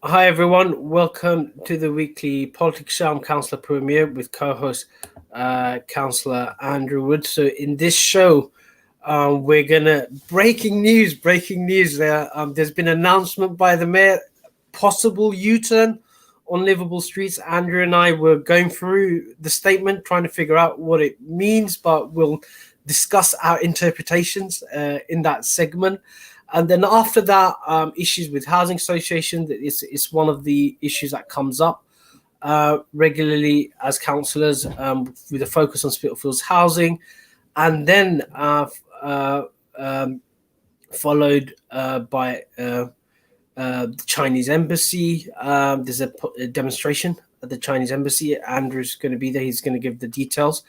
Hi everyone, welcome to the weekly politics show. I'm Councillor Puru with co-host Councillor Andrew Wood. So in this show, we're gonna breaking news. There's been an announcement by the mayor, possible U-turn on livable streets. Andrew and I were going through the statement, trying to figure out what it means, but we'll discuss our interpretations in that segment. And then after that, issues with housing associations, it's one of the issues that comes up regularly as councillors, with a focus on Spitalfields Housing. And then followed by the Chinese embassy. There's a demonstration at the Chinese embassy. Andrew's going to be there. He's going to give the details,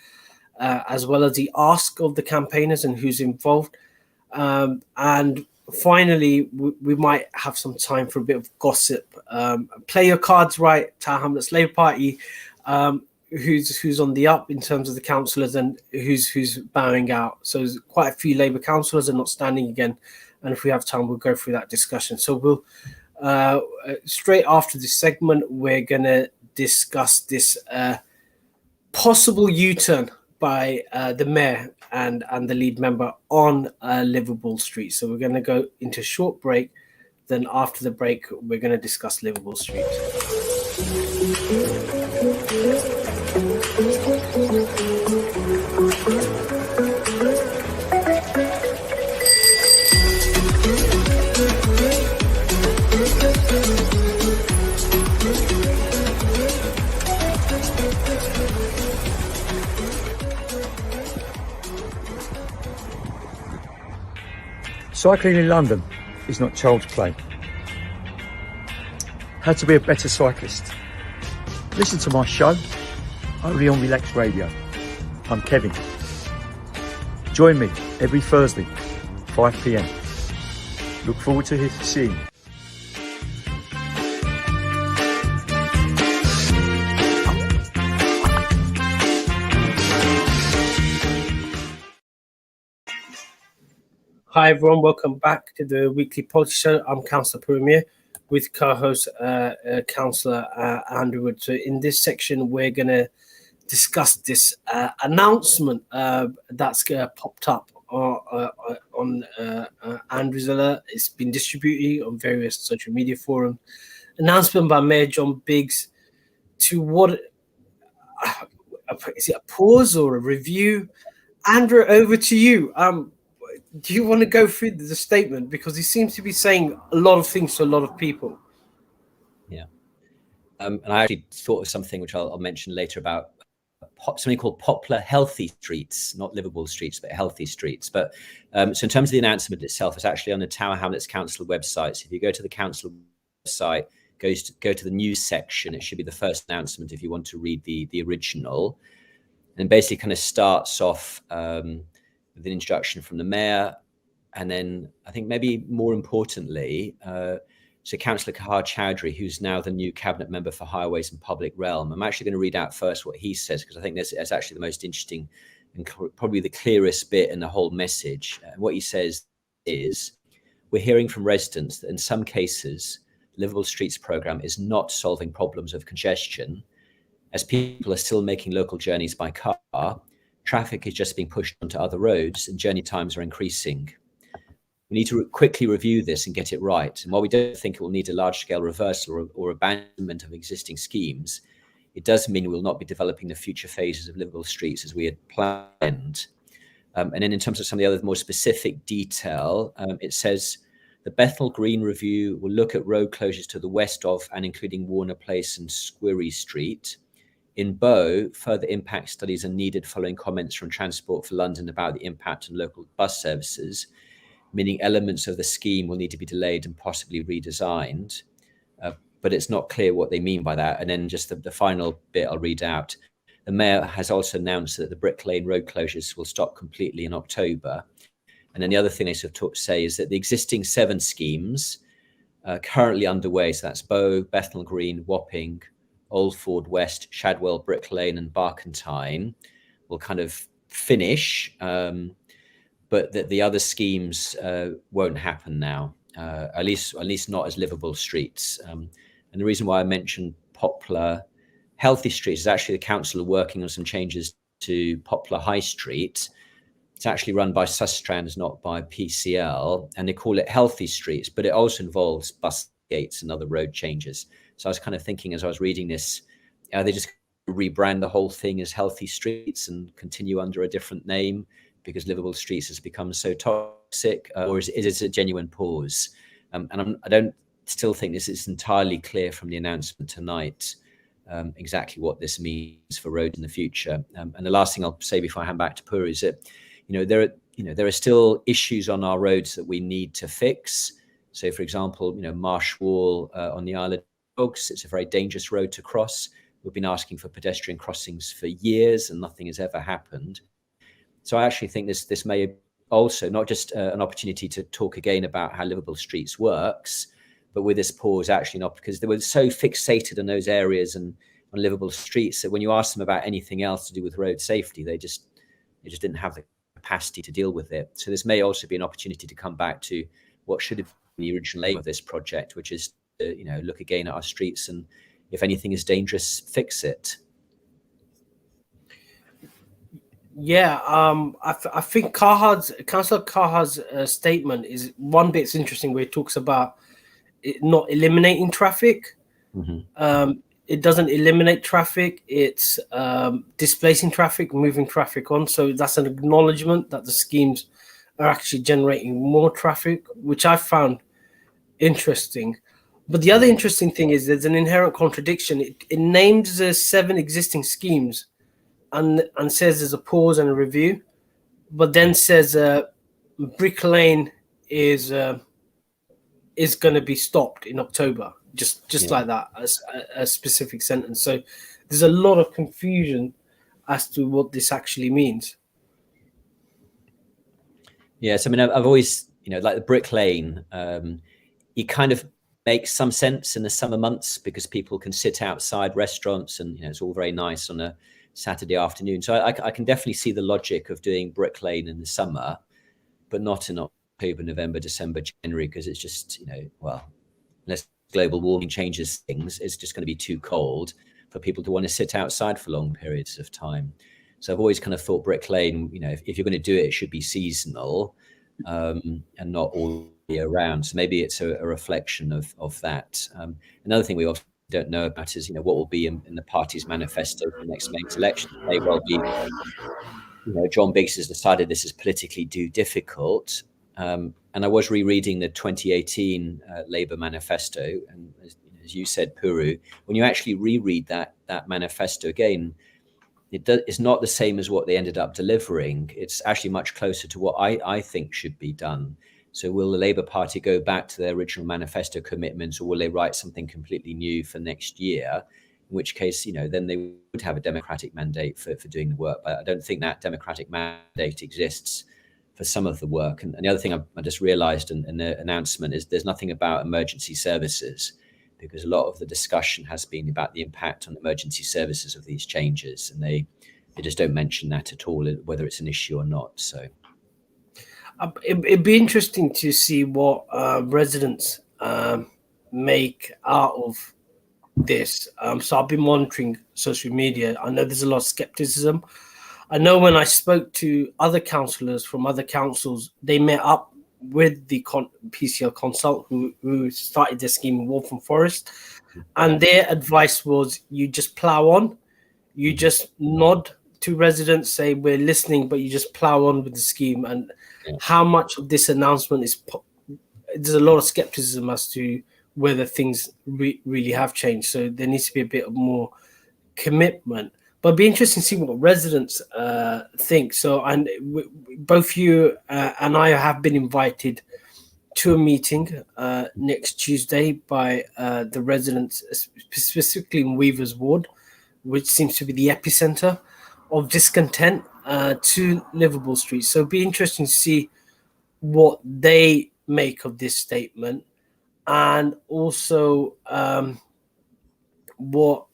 as well as the ask of the campaigners and who's involved. And finally, we might have some time for a bit of gossip. Play your cards right, Tower Hamlets Labour Party, who's on the up in terms of the councillors and who's bowing out. So there's quite a few Labour councillors are not standing again. And if we have time, we'll go through that discussion. So we'll straight after this segment, we're going to discuss this possible U-turn by the mayor and the lead member on Liveable Street. So we're going to go into a short break. Then after the break, we're going to discuss Liveable Street. Cycling in London is not child's play. How to be a better cyclist? Listen to my show, only on Relax Radio. I'm Kevin. Join me every Thursday, 5 p.m. Look forward to seeing you. Hi everyone, welcome back to the weekly politics show. I'm Councillor Puru with co-host Councillor Andrew Wood. So in this section, we're going to discuss this announcement that's popped up on Andrew's alert. It's been distributed on various social media forums. Announcement by Mayor John Biggs to what is it, a pause or a review? Andrew, over to you. Do you want to go through the statement, because he seems to be saying a lot of things to a lot of people? Yeah, and I actually thought of something which I'll mention later about something called popular healthy streets, not livable streets, but healthy streets. But so in terms of the announcement itself, it's actually on the Tower Hamlets Council website. So if you go to the council website, go to the news section, it should be the first announcement if you want to read the original, and basically kind of starts off with an introduction from the mayor, and then I think maybe more importantly, so Councillor Cllr Chowdhury, who's now the new cabinet member for Highways and Public Realm. I'm actually going to read out first what he says, because I think that's actually the most interesting and probably the clearest bit in the whole message. What he says is, we're hearing from residents that in some cases, Liveable Streets programme is not solving problems of congestion, as people are still making local journeys by car. Traffic is just being pushed onto other roads and journey times are increasing. We need to quickly review this and get it right. And while we don't think it will need a large-scale reversal or abandonment of existing schemes, it does mean we will not be developing the future phases of Liveable Streets as we had planned. And then in terms of some of the other more specific detail, it says the Bethnal Green review will look at road closures to the west of and including Warner Place and Squirry Street. In Bow, further impact studies are needed following comments from Transport for London about the impact on local bus services, meaning elements of the scheme will need to be delayed and possibly redesigned. But it's not clear what they mean by that. And then just the final bit I'll read out. The mayor has also announced that the Brick Lane road closures will stop completely in October. And then the other thing they sort of say is that the existing 7 schemes currently underway, so that's Bow, Bethnal Green, Wapping, Old Ford West, Shadwell, Brick Lane and Barkentine, will kind of finish, but that the other schemes won't happen now, at least not as livable streets. And And the reason why I mentioned Poplar Healthy Streets is actually the council are working on some changes to Poplar High Street. It's actually run by Sustrans, not by PCL, and they call it Healthy Streets, but it also involves bus gates and other road changes. So I was kind of thinking as I was reading this, are they just rebrand the whole thing as Healthy Streets and continue under a different name because Liveable Streets has become so toxic, or is it a genuine pause? And I don't still think this is entirely clear from the announcement tonight exactly what this means for roads in the future. And the last thing I'll say before I hand back to Puru is that there are still issues on our roads that we need to fix. So, for example, Marsh Wall on the Isle of Dogs, it's a very dangerous road to cross. We've been asking for pedestrian crossings for years, and nothing has ever happened. So, I actually think this may also not just an opportunity to talk again about how Liveable Streets works, but with this pause, actually not, because they were so fixated on those areas and on Liveable Streets that when you ask them about anything else to do with road safety, they just didn't have the capacity to deal with it. So this may also be an opportunity to come back to what should have been the original aim of this project, which is to, look again at our streets, and if anything is dangerous, fix it. Yeah, I think Councillor Carhar's statement is one bit's interesting, where he talks about it not eliminating traffic. Mm-hmm. It doesn't eliminate traffic, it's displacing traffic, moving traffic on. So that's an acknowledgement that the schemes are actually generating more traffic, which I found interesting. But the other interesting thing is there's an inherent contradiction. It names the 7 existing schemes and says there's a pause and a review, but then says Brick Lane is going to be stopped in October. Just like that, a specific sentence. So there's a lot of confusion as to what this actually means. Yes, I mean, I've always, like the Brick Lane, it kind of makes some sense in the summer months because people can sit outside restaurants and, it's all very nice on a Saturday afternoon. So I can definitely see the logic of doing Brick Lane in the summer, but not in October, November, December, January, because it's just, unless global warming changes things, it's just going to be too cold for people to want to sit outside for long periods of time. So I've always kind of thought Brick Lane, if you're going to do it, it should be seasonal and not all year round. So maybe it's a reflection of that. Another thing we often don't know about is, what will be in the party's manifesto for next May's election. It may well be, John Biggs has decided this is politically too difficult. And I was rereading the 2018 Labour manifesto, and as you said, Puru, when you actually reread that manifesto again, it's not the same as what they ended up delivering. It's actually much closer to what I think should be done. So will the Labour Party go back to their original manifesto commitments, or will they write something completely new for next year? In which case, then they would have a democratic mandate for doing the work. But I don't think that democratic mandate exists for some of the work. And the other thing I just realized in the announcement is there's nothing about emergency services, because a lot of the discussion has been about the impact on emergency services of these changes. And they just don't mention that at all, whether it's an issue or not. So it'd be interesting to see what residents make out of this. So I've been monitoring social media. I know there's a lot of skepticism. I know when I spoke to other councillors from other councils, they met up with the PCL consult who started the scheme in Waltham Forest, and their advice was you just plough on, you just nod to residents, say we're listening, but you just plough on with the scheme. And how much of this announcement is there's a lot of skepticism as to whether things really have changed. So there needs to be a bit of more commitment. But it'd be interesting to see what residents think. So, and both you and I have been invited to a meeting next Tuesday by the residents, specifically in Weaver's Ward, which seems to be the epicenter of discontent to Liveable Street. So it'd be interesting to see what they make of this statement, and also what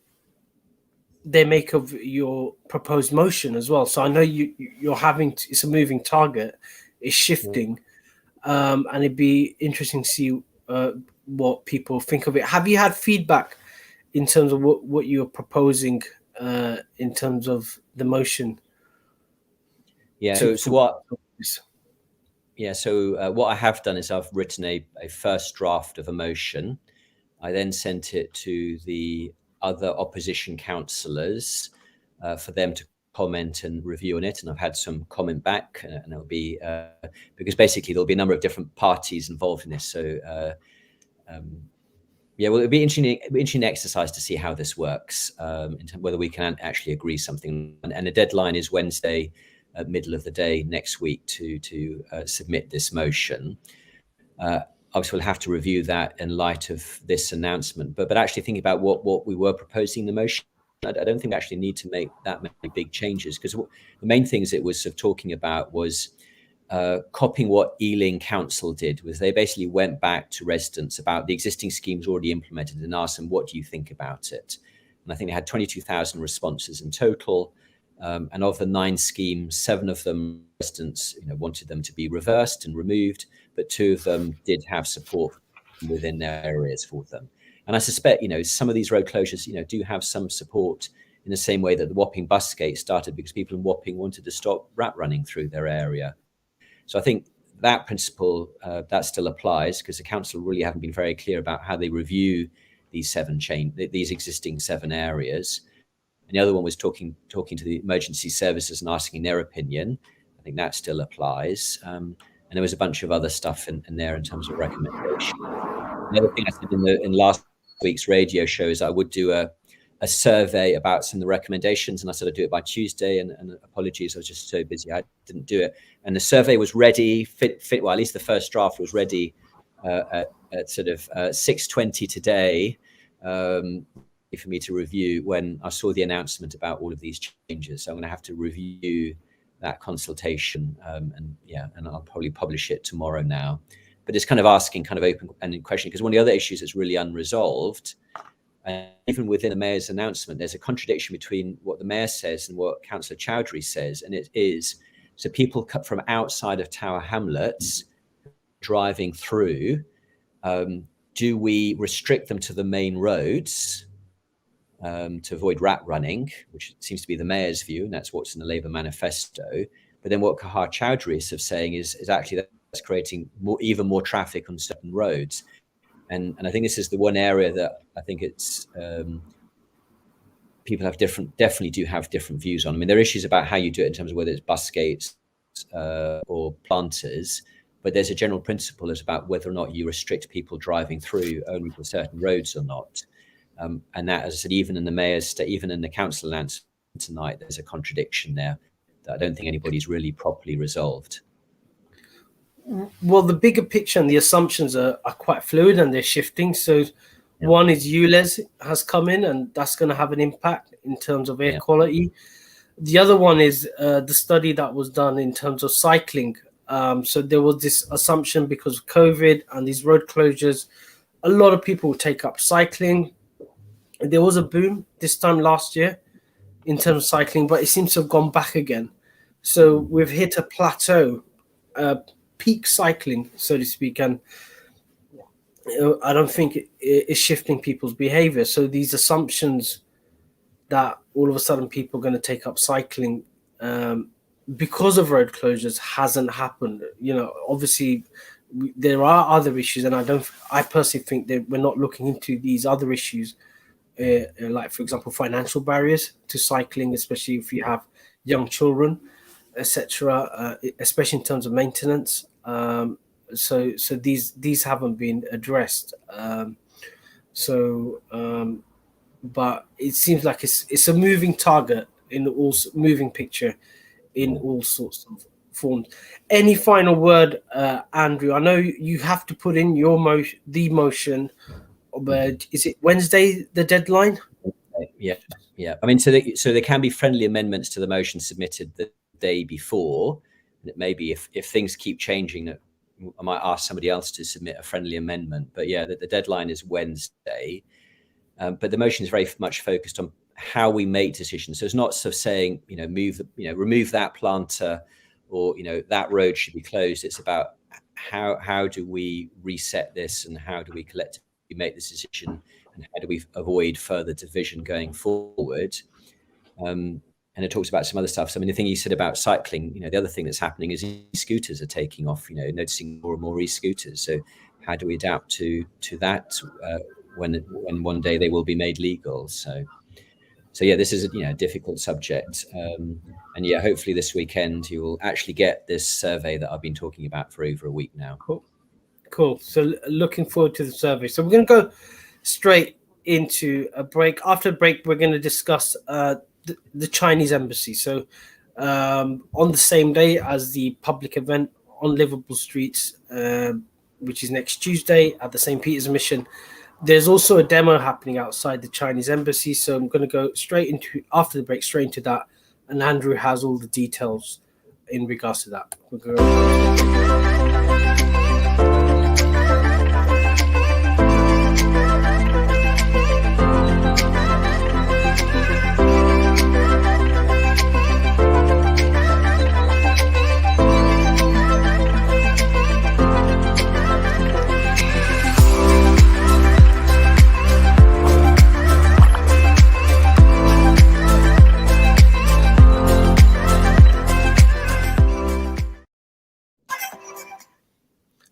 they make of your proposed motion as well. So I know you're having it's a moving target, it's shifting, and it'd be interesting to see what people think of it. Have you had feedback in terms of what you're proposing in terms of the motion? Yeah. So what I have done is I've written a first draft of a motion. I then sent it to the other opposition councillors for them to comment and review on it, and I've had some comment back, and it'll be because basically there'll be a number of different parties involved in this. So well, it'll be interesting exercise to see how this works, in terms of whether we can actually agree something. And the deadline is Wednesday, middle of the day next week to submit this motion. Obviously, we'll have to review that in light of this announcement. But actually thinking about what we were proposing in the motion, I don't think we actually need to make that many big changes, because the main things it was sort of talking about was copying what Ealing Council did, was they basically went back to residents about the existing schemes already implemented and asked them, what do you think about it? And I think they had 22,000 responses in total. And of the 9 schemes, 7 of them residents wanted them to be reversed and removed, but 2 of them did have support within their areas for them. And I suspect, some of these road closures, do have some support in the same way that the Wapping bus gate started because people in Wapping wanted to stop rat running through their area. So I think that principle, that still applies, because the council really haven't been very clear about how they review these these existing 7 areas. And the other one was talking to the emergency services and asking their opinion. I think that still applies. And there was a bunch of other stuff in there in terms of recommendation. The other thing I said in last week's radio show is I would do a survey about some of the recommendations, and I said I'd do it by Tuesday, and apologies, I was just so busy I didn't do it. And the survey was ready, well, at least the first draft was ready at sort of 6:20 today for me to review when I saw the announcement about all of these changes. So I'm going to have to review that consultation, and I'll probably publish it tomorrow now. But it's kind of asking kind of open-ended question, because one of the other issues that's really unresolved, even within the mayor's announcement, there's a contradiction between what the mayor says and what Councillor Chowdhury says, and it is, so people from outside of Tower Hamlets driving through, do we restrict them to the main roads to avoid rat running, which seems to be the mayor's view, and that's what's in the Labour manifesto. But then what Cllr Chowdhury is saying is actually that's creating even more traffic on certain roads. And I think this is the one area that I think it's people have definitely do have different views on. I mean, there are issues about how you do it in terms of whether it's bus gates or planters, but there's a general principle as about whether or not you restrict people driving through only for certain roads or not. And that, as I said, even in the council announcement tonight, there's a contradiction there that I don't think anybody's really properly resolved. Well, the bigger picture and the assumptions are quite fluid, and they're shifting. So one is ULEZ has come in, and that's going to have an impact in terms of air quality. The other one is the study that was done in terms of cycling. So there was this assumption because of COVID and these road closures, a lot of people will take up cycling. There was a boom this time last year in terms of cycling, but it seems to have gone back again. So we've hit a plateau, peak cycling, so to speak, and I don't think it is shifting people's behavior. So these assumptions that all of a sudden people are going to take up cycling because of road closures hasn't happened. Obviously there are other issues, and I personally think that we're not looking into these other issues, like, for example, financial barriers to cycling, especially if you have young children, etc., especially in terms of maintenance. So these haven't been addressed. But it seems like it's a moving target moving picture in all sorts of forms. Any final word, Andrew? I know you have to put in the motion, but is it Wednesday the deadline? Yeah. I mean, so there can be friendly amendments to the motion submitted the day before. And it may be if things keep changing, that I might ask somebody else to submit a friendly amendment. But yeah, the deadline is Wednesday. But the motion is very much focused on how we make decisions. So it's not sort of saying, remove that planter, or that road should be closed. It's about how do we reset this, and how do we collectively make this decision, and how do we avoid further division going forward? And it talks about some other stuff. So I mean, the thing you said about cycling, the other thing that's happening is e-scooters are taking off, noticing more and more e-scooters. So how do we adapt to that when one day they will be made legal? So yeah, this is a difficult subject. And yeah, hopefully this weekend you will actually get this survey that I've been talking about for over a week now. Cool. So looking forward to the survey. So we're going to go straight into a break. After the break, we're going to discuss the Chinese embassy. So on the same day as the public event on Liveable streets, which is next Tuesday at the St. Peter's Mission, there's also a demo happening outside the Chinese embassy. So I'm going to go after the break, straight into that. And Andrew has all the details in regards to that.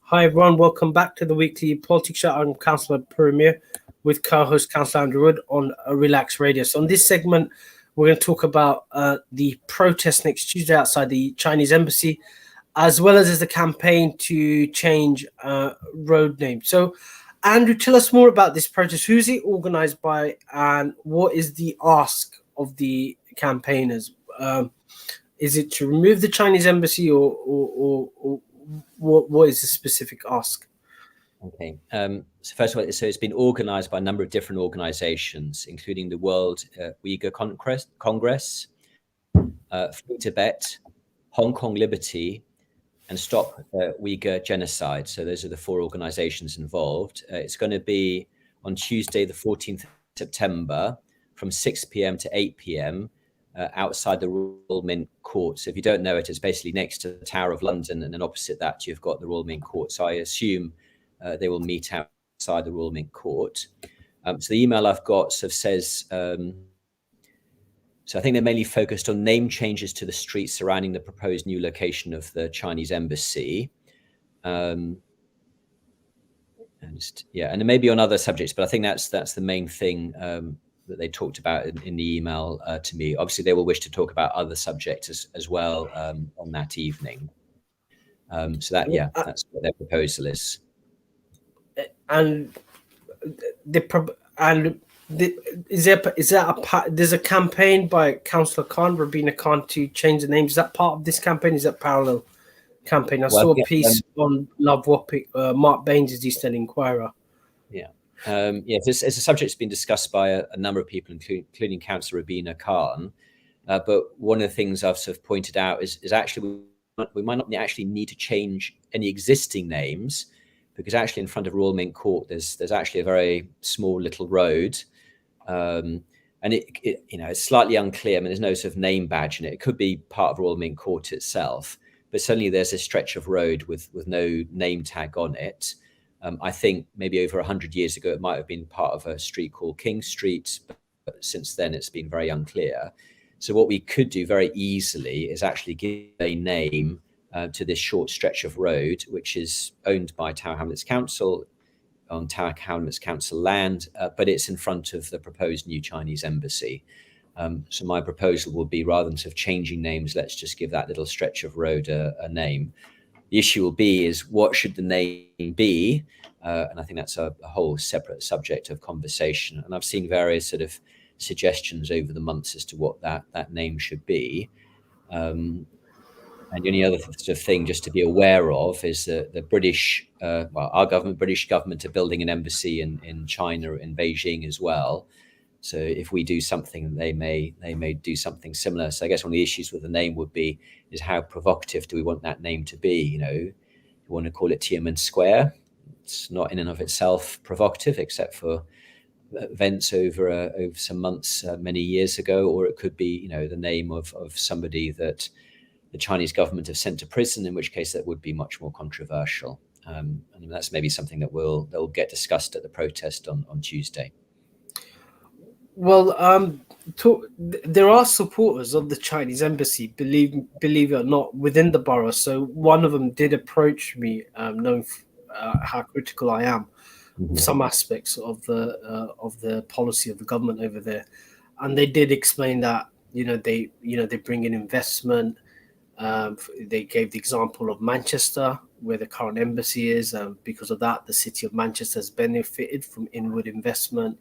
Hi everyone, welcome back to the weekly Politics Show. I'm Councillor Puru with co-host Councillor Andrew Wood on Relax Radio. So on this segment, we're going to talk about the protest next Tuesday outside the Chinese embassy, as well as the campaign to change road names. So Andrew, tell us more about this protest. Who's it organised by, and what is the ask of the campaigners? Is it to remove the Chinese embassy, or what is the specific ask? Okay. So first of all, it's been organised by a number of different organisations, including the World Uyghur Congress, Free Tibet, Hong Kong Liberty, and Stop Uyghur Genocide. So those are the four organisations involved. It's going to be on Tuesday, the 14th of September, from 6 p.m. to 8 p.m. Outside the Royal Mint Court. So if you don't know it, it's basically next to the Tower of London, and then opposite that you've got the Royal Mint Court. So I assume they will meet outside the Royal Mint Court. So the email I've got sort of says, so I think they're mainly focused on name changes to the streets surrounding the proposed new location of the Chinese embassy. And there may be on other subjects, but I think that's the main thing that they talked about in the email to me. Obviously, they will wish to talk about other subjects as well on that evening. So that's what their proposal is. And there's a campaign by Councillor Khan, Rabina Khan, to change the name. Is that part of this campaign? Is that parallel campaign? I saw a piece on Love Whopping, Mark Baines' East End Inquirer. It's a subject that's been discussed by a number of people, including Councillor Rabina Khan. But one of the things I've sort of pointed out is actually we might not actually need to change any existing names, because actually in front of Royal Mint Court there's actually a very small little road, and it's slightly unclear. I mean, there's no sort of name badge in it. It could be part of Royal Mint Court itself, but certainly there's a stretch of road with no name tag on it. I think maybe over 100 years ago, it might have been part of a street called King Street, but since then it's been very unclear. So what we could do very easily is actually give a name to this short stretch of road, which is owned by Tower Hamlets Council on Tower Hamlets Council land, but it's in front of the proposed new Chinese embassy. So my proposal would be, rather than sort of changing names, let's just give that little stretch of road a name. The issue will be is what should the name be? And I think that's a whole separate subject of conversation. And I've seen various sort of suggestions over the months as to what that name should be. And the only other sort of thing just to be aware of is that the British government are building an embassy in China, in Beijing as well. So if we do something, they may do something similar. So I guess one of the issues with the name would be is how provocative do we want that name to be? You want to call it Tiananmen Square. It's not in and of itself provocative, except for events over some months many years ago, or it could be the name of somebody that the Chinese government have sent to prison, in which case that would be much more controversial. And that's maybe something that will get discussed at the protest on Tuesday. Well, there are supporters of the Chinese embassy, believe it or not, within the borough. So one of them did approach me, knowing how critical I am of some aspects of the policy of the government over there, and they did explain that they bring in investment. They gave the example of Manchester, where the current embassy is. Because of that, the city of Manchester has benefited from inward investment.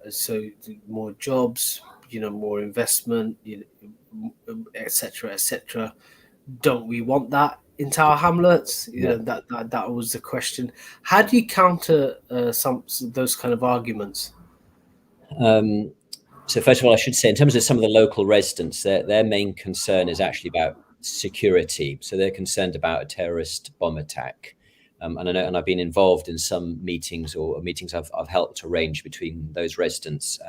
So more jobs, more investment, etc., etc. Don't we want that in Tower Hamlets? That was the question. How do you counter those kind of arguments? So first of all, I should say, in terms of some of the local residents, their main concern is actually about security. So they're concerned about a terrorist bomb attack. And I know, and I've been involved in some meetings or meetings I've helped arrange between those residents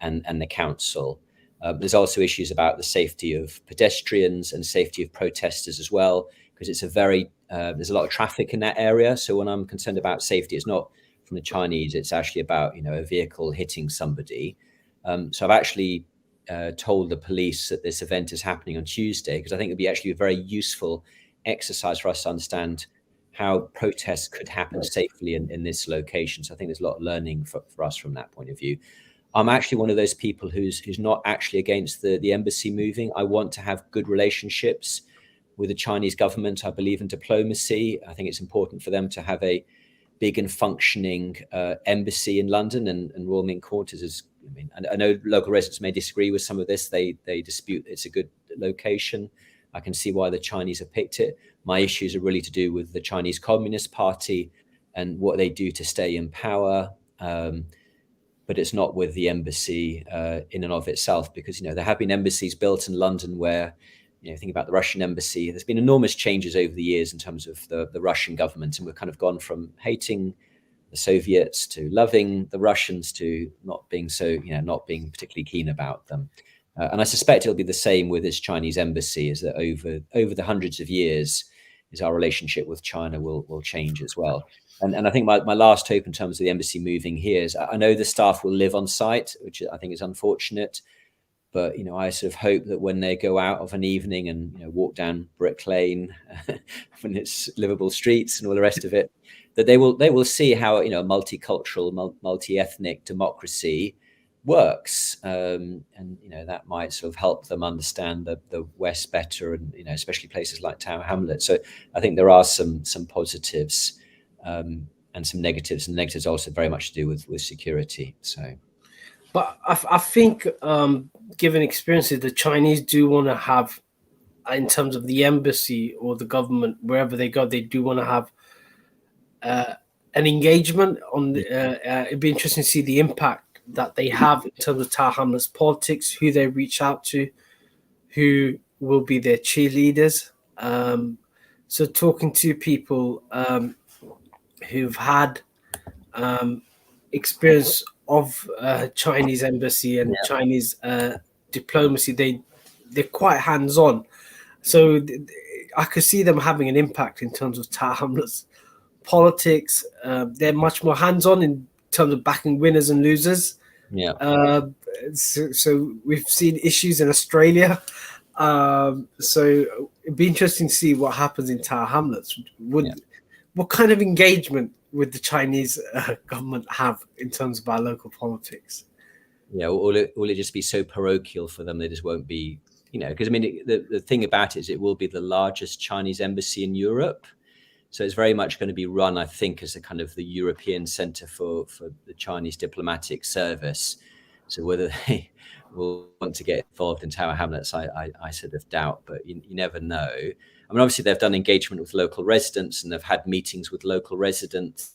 and the council. There's also issues about the safety of pedestrians and safety of protesters as well, because it's there's a lot of traffic in that area. So when I'm concerned about safety, it's not from the Chinese, it's actually about a vehicle hitting somebody. So I've actually told the police that this event is happening on Tuesday, because I think it'd be actually a very useful exercise for us to understand how protests could happen safely in this location. So I think there's a lot of learning for us from that point of view. I'm actually one of those people who's not actually against the embassy moving. I want to have good relationships with the Chinese government. I believe in diplomacy. I think it's important for them to have a big and functioning embassy in London, and Royal Mint Quarters is, I know local residents may disagree with some of this. They dispute it's a good location. I can see why the Chinese have picked it. My issues are really to do with the Chinese Communist Party and what they do to stay in power. But it's not with the embassy in and of itself, because, there have been embassies built in London where, think about the Russian embassy. There's been enormous changes over the years in terms of the Russian government. And we've kind of gone from hating the Soviets to loving the Russians to not being particularly keen about them. And I suspect it'll be the same with this Chinese embassy, is that over the hundreds of years, is our relationship with China will change as well. And I think my last hope in terms of the embassy moving here is, I know the staff will live on site, which I think is unfortunate. But, I sort of hope that when they go out of an evening and, walk down Brick Lane, when it's livable streets and all the rest of it, that they will see how, a multicultural, multi-ethnic democracy works. And, that might sort of help them understand the West better, and, especially places like Tower Hamlets. So I think there are some positives and some negatives, and negatives also very much to do with security. So. But I think, given experiences, the Chinese do want to have, in terms of the embassy or the government, wherever they go, they do want to have an engagement on. It'd be interesting to see the impact that they have in terms of Tower Hamlets politics, who they reach out to, who will be their cheerleaders. So talking to people who've had experience of Chinese embassy and Chinese diplomacy, they're quite hands-on. So I could see them having an impact in terms of Tower Hamlets politics. They're much more hands-on in terms of backing winners and losers. Yeah. So we've seen issues in Australia. So it'd be interesting to see what happens in Tower Hamlets. What kind of engagement would the Chinese government have in terms of our local politics? Yeah, will it just be so parochial for them? They just won't be, because the thing about it is it will be the largest Chinese embassy in Europe. So it's very much going to be run, I think, as a kind of the European center for the Chinese diplomatic service. So whether they will want to get involved in Tower Hamlets, I sort of doubt, but you never know. Obviously they've done engagement with local residents and they've had meetings with local residents.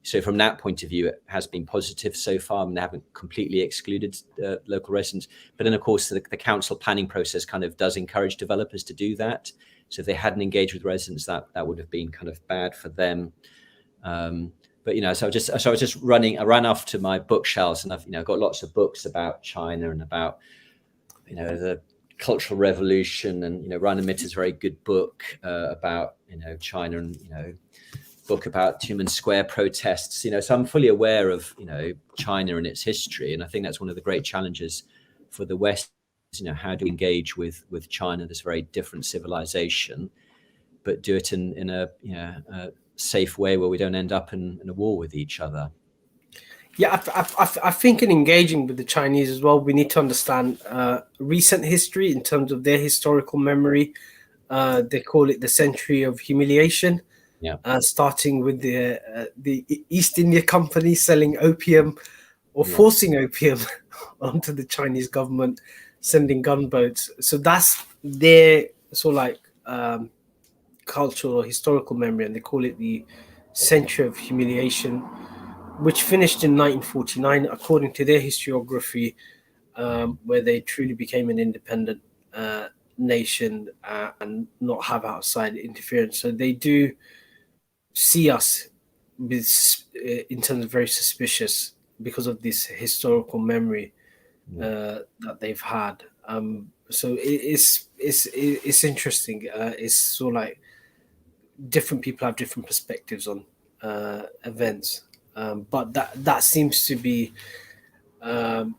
So from that point of view, it has been positive so far, and they haven't completely excluded local residents. But then, of course, the council planning process kind of does encourage developers to do that. So if they hadn't engaged with residents, that would have been kind of bad for them. But so I was just running. I ran off to my bookshelves, and I've got lots of books about China and about the Cultural Revolution, and Rainer Mitter's very good book about China, and book about Tiananmen Square protests. So I'm fully aware of China and its history, and I think that's one of the great challenges for the West. How do we engage with China, this very different civilization, but do it in a safe way where we don't end up in a war with each other. Yeah, I think in engaging with the Chinese as well, we need to understand recent history in terms of their historical memory. They call it the century of humiliation. Yeah. Starting with the East India Company selling opium or forcing opium onto the Chinese government, sending gunboats. So that's their sort of like cultural or historical memory, and they call it the century of humiliation, which finished in 1949, according to their historiography, where they truly became an independent nation and not have outside interference. So they do see us in terms of very suspicious because of this historical memory that they've had. So it's interesting. It's sort of like different people have different perspectives on events, but that seems to be that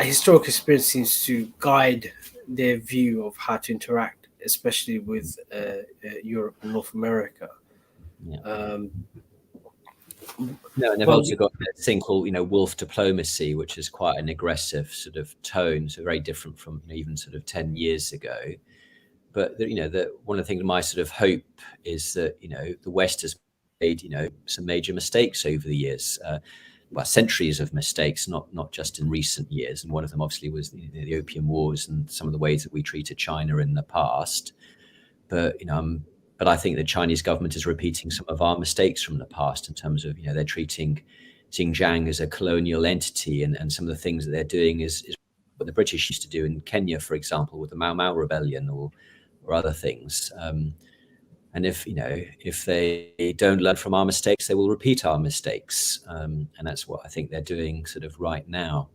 historical experience seems to guide their view of how to interact, especially with Europe and North America. No, and they've also got this thing called, wolf diplomacy, which is quite an aggressive sort of tone, so very different from even sort of 10 years ago. But one of the things, my sort of hope is that the West has made some major mistakes over the years, centuries of mistakes, not just in recent years. And one of them obviously was the Opium Wars and some of the ways that we treated China in the past. But I think the Chinese government is repeating some of our mistakes from the past in terms of, they're treating Xinjiang as a colonial entity, and some of the things that they're doing is what the British used to do in Kenya, for example, with the Mau Mau rebellion or other things. And if they don't learn from our mistakes, they will repeat our mistakes. And that's what I think they're doing sort of right now.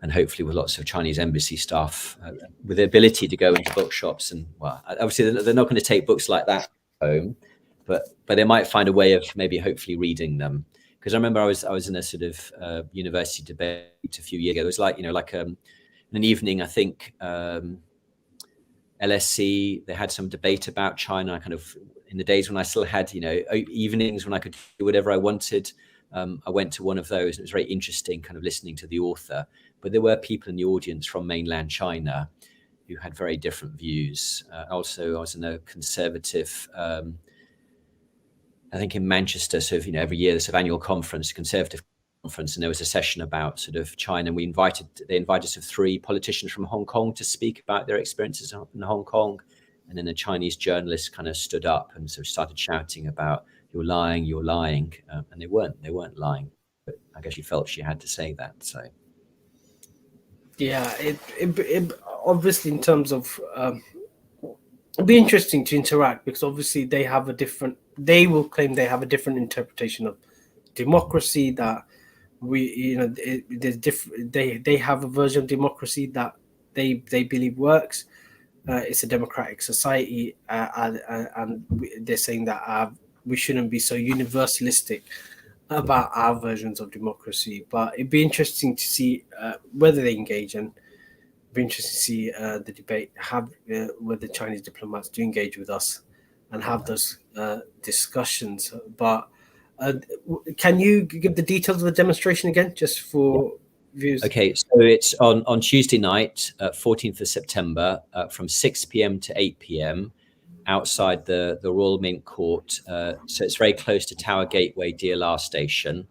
And hopefully with lots of Chinese embassy staff with the ability to go into bookshops, and obviously they're not going to take books like that home, but they might find a way of maybe hopefully reading them. Because I remember I was in a sort of university debate a few years ago. It was like an evening, I think, LSE, they had some debate about China. I kind of, in the days when I still had evenings when I could do whatever I wanted, I went to one of those, and it was very interesting kind of listening to the author. But there were people in the audience from mainland China who had very different views. Also, I was in a conservative, I think in Manchester, so every year there's an annual conference, conservative conference, and there was a session about sort of China. And they invited sort of 3 politicians from Hong Kong to speak about their experiences in Hong Kong. And then a Chinese journalist kind of stood up and sort of started shouting about, you're lying, and they weren't lying. But I guess she felt she had to say that. So yeah, it obviously in terms of it'd be interesting to interact, because obviously they will claim they have a different interpretation of democracy, that there's different, they have a version of democracy that they believe works. It's a democratic society, and they're saying that we shouldn't be so universalistic about our versions of democracy. But it'd be interesting to see whether they engage, and be interesting to see the debate whether Chinese diplomats do engage with us and have those discussions. But can you give the details of the demonstration again, just for viewers? Okay, so it's on Tuesday night, 14th of September, from 6 p.m. to 8 p.m. outside the Royal Mint Court. So it's very close to Tower Gateway DLR station.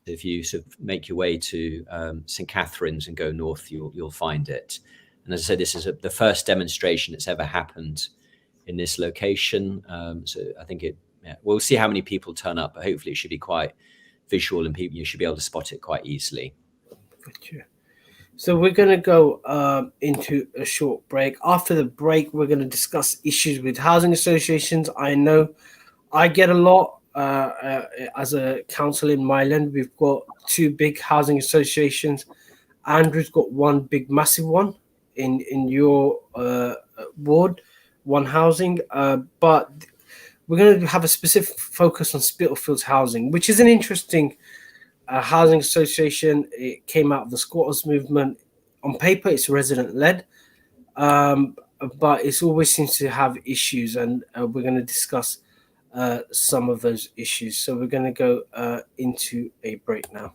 If you sort of make your way to St. Catherine's and go north, you'll find it. And as I said, this is the first demonstration that's ever happened in this location. So I think we'll see how many people turn up, but hopefully it should be quite visual, and you should be able to spot it quite easily. Gotcha. So we're going to go into a short break. After the break, we're going to discuss issues with housing associations. I know I get a lot as a council in Miah. We've got 2 big housing associations, Andrew's got one big massive one in your ward, one housing, but we're going to have a specific focus on Spitalfields Housing, which is an interesting housing association. It came out of the squatters movement. On paper, it's resident led, but it always seems to have issues, and we're going to discuss some of those issues. So we're going to go into a break now.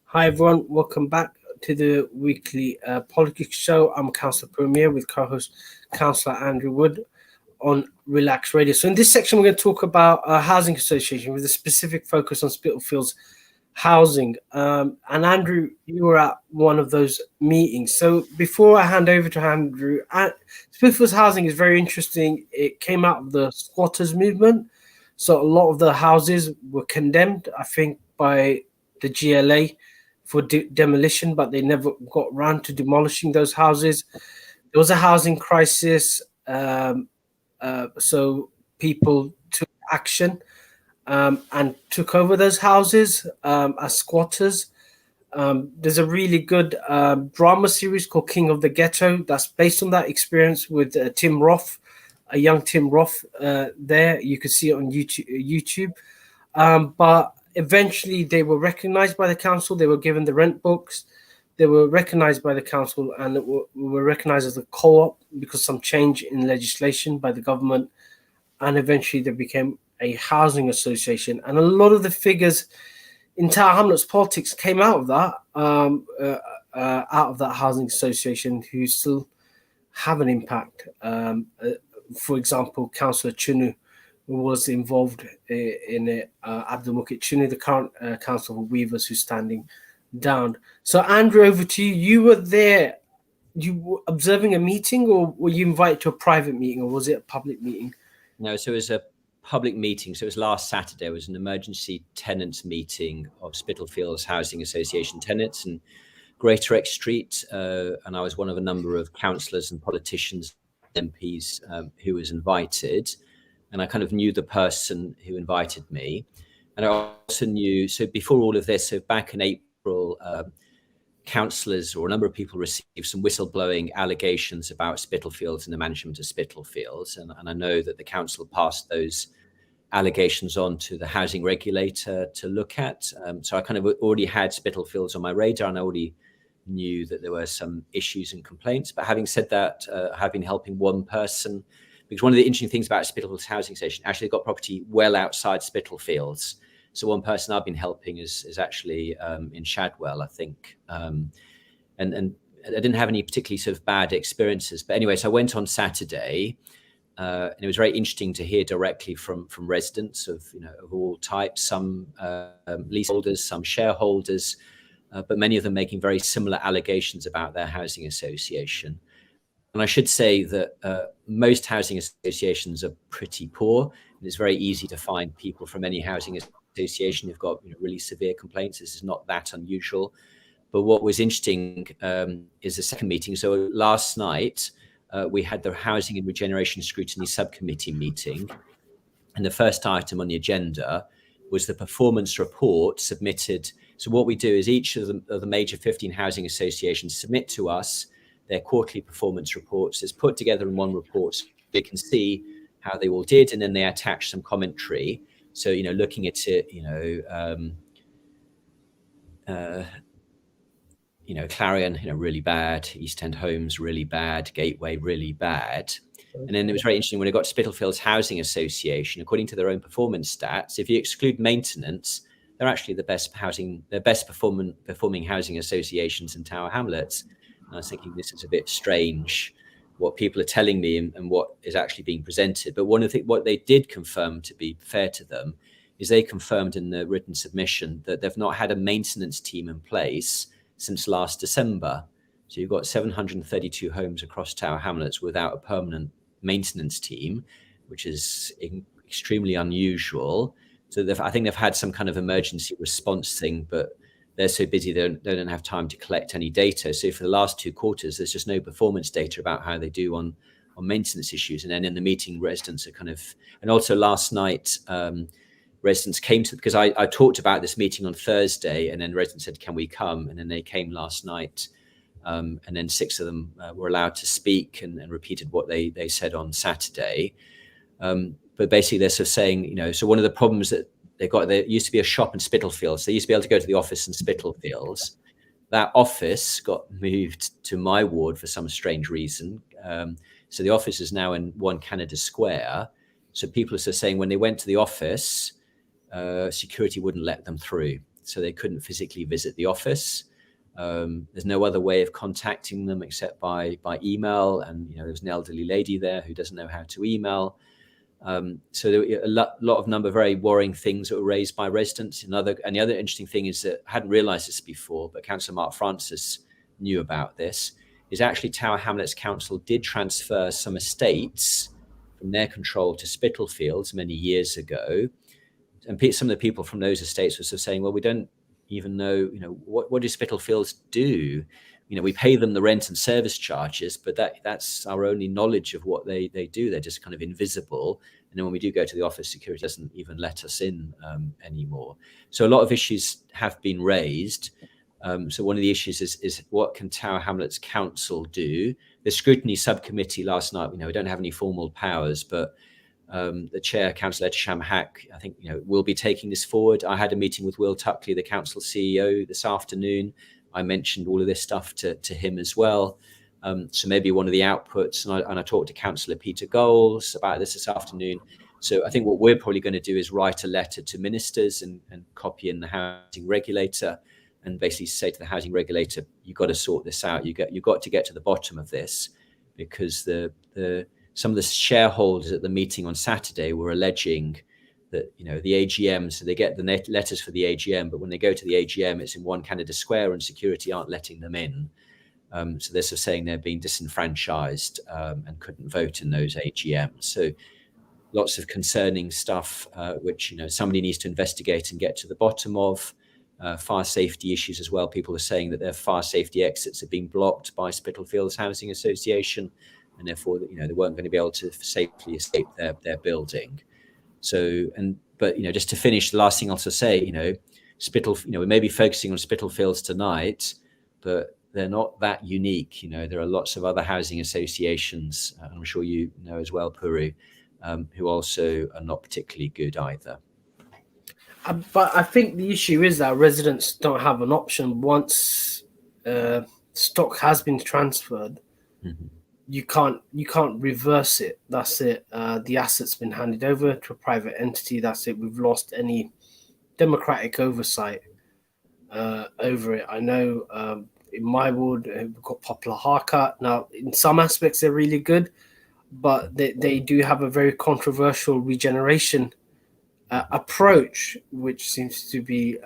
Hi everyone, welcome back to the weekly politics show. I'm Councillor Puru with co-host Councillor Andrew Wood on Relax Radio. So in this section, we're going to talk about a housing association with a specific focus on Spitalfields Housing. And Andrew, you were at one of those meetings. So before I hand over to Andrew, Spitalfields Housing is very interesting. It came out of the squatters movement. So a lot of the houses were condemned, I think, by the GLA for demolition, but they never got around to demolishing those houses. There was a housing crisis, so people took action and took over those houses as squatters. There's a really good drama series called King of the Ghetto that's based on that experience with Tim Roth, a young Tim Roth there. You can see it on YouTube. But eventually, they were recognized by the council. They were given the rent books. They were recognized by the council and were recognized as a co-op because some change in legislation by the government. And eventually, they became a housing association. And a lot of the figures in Tower Hamlets politics came out of that housing association who still have an impact. For example, Councillor Chunu was involved in it, Abdulmukit Chuni, the current council of Weavers, who's standing down. So, Andrew, over to you. You were there. You were observing a meeting, or were you invited to a private meeting, or was it a public meeting? No, so it was a public meeting. So it was last Saturday. It was an emergency tenants meeting of Spitalfields Housing Association tenants in Greater X Street, and I was one of a number of councillors and politicians, MPs, who was invited. And I kind of knew the person who invited me. And I also knew, so before all of this, so back in April, councillors or a number of people received some whistleblowing allegations about Spitalfields and the management of Spitalfields. And I know that the council passed those allegations on to the housing regulator to look at. So I kind of already had Spitalfields on my radar, and I already knew that there were some issues and complaints. But having said that, I've been helping one person, because one of the interesting things about Spitalfields Housing Station, actually got property well outside Spitalfields. So one person I've been helping is actually in Shadwell, I think. And I didn't have any particularly sort of bad experiences. But anyway, so I went on Saturday, and it was very interesting to hear directly from residents of all types, some leaseholders, some shareholders, but many of them making very similar allegations about their housing association. And I should say that most housing associations are pretty poor. And it's very easy to find people from any housing association who've got really severe complaints. This is not that unusual. But what was interesting is the second meeting. So last night, we had the Housing and Regeneration Scrutiny Subcommittee meeting. And the first item on the agenda was the performance report submitted. So what we do is each of the major 15 housing associations submit to us their quarterly performance reports. Is put together in one report so they can see how they all did, and then they attach some commentary. So, looking at it, Clarion, really bad, East End Homes, really bad, Gateway, really bad. And then it was very interesting when it got to Spitalfields Housing Association, according to their own performance stats, if you exclude maintenance, they're actually the best performing housing associations in Tower Hamlets. And I was thinking, this is a bit strange, what people are telling me and what is actually being presented. But what they did confirm, to be fair to them, is they confirmed in the written submission that they've not had a maintenance team in place since last December. So you've got 732 homes across Tower Hamlets without a permanent maintenance team, which is extremely unusual. So I think they've had some kind of emergency response thing, but they're so busy they don't have time to collect any data. So for the last 2 quarters, there's just no performance data about how they do on maintenance issues. And then in the meeting, residents are kind of, and also last night, residents came to, because I talked about this meeting on Thursday, and then residents said, can we come? And then they came last night. And then 6 of them were allowed to speak and repeated what they said on Saturday. But basically they're sort of saying, so one of the problems that they got, there used to be a shop in Spitalfields. They used to be able to go to the office in Spitalfields. That office got moved to my ward for some strange reason. So the office is now in 1 Canada Square. So people are sort of saying when they went to the office, security wouldn't let them through. So they couldn't physically visit the office. There's no other way of contacting them except by email. And, there's an elderly lady there who doesn't know how to email. So there were a lot of very worrying things that were raised by residents. And the other interesting thing is that I hadn't realised this before, but Councillor Mark Francis knew about this, is actually Tower Hamlets Council did transfer some estates from their control to Spitalfields many years ago. And some of the people from those estates were sort of saying, well, we don't even know, what do Spitalfields do? We pay them the rent and service charges, but that's our only knowledge of what they do. They're just kind of invisible. And then when we do go to the office, security doesn't even let us in anymore. So a lot of issues have been raised. So one of the issues is what can Tower Hamlets Council do? The scrutiny subcommittee last night, we don't have any formal powers, but the chair, Councillor Etisham Hack, I think, will be taking this forward. I had a meeting with Will Tuckley, the council CEO, this afternoon. I mentioned all of this stuff to him as well. So maybe one of the outputs, and I talked to Councillor Peter Goals about this afternoon. So I think what we're probably going to do is write a letter to ministers and copy in the housing regulator and basically say to the housing regulator, you've got to sort this out. You've got to get to the bottom of this, because some of the shareholders at the meeting on Saturday were alleging that, the AGM, so they get the letters for the AGM, but when they go to the AGM, it's in 1 Canada Square and security aren't letting them in. So they're sort of saying they're being disenfranchised and couldn't vote in those AGMs. So lots of concerning stuff, which, somebody needs to investigate and get to the bottom of. Fire safety issues as well. People are saying that their fire safety exits are being blocked by Spitalfields Housing Association, and therefore, they weren't going to be able to safely escape their building. So, but just to finish, the last thing I'll say, we may be focusing on Spitalfields tonight, but they're not that unique. There are lots of other housing associations, I'm sure you know as well, Puru, who also are not particularly good either. But I think the issue is that residents don't have an option once stock has been transferred. Mm-hmm. You can't reverse it. That's it. The asset's been handed over to a private entity. That's it. We've lost any democratic oversight over it. I know in my ward we've got popular haircut. Now, in some aspects they're really good, but they do have a very controversial regeneration approach, which seems to be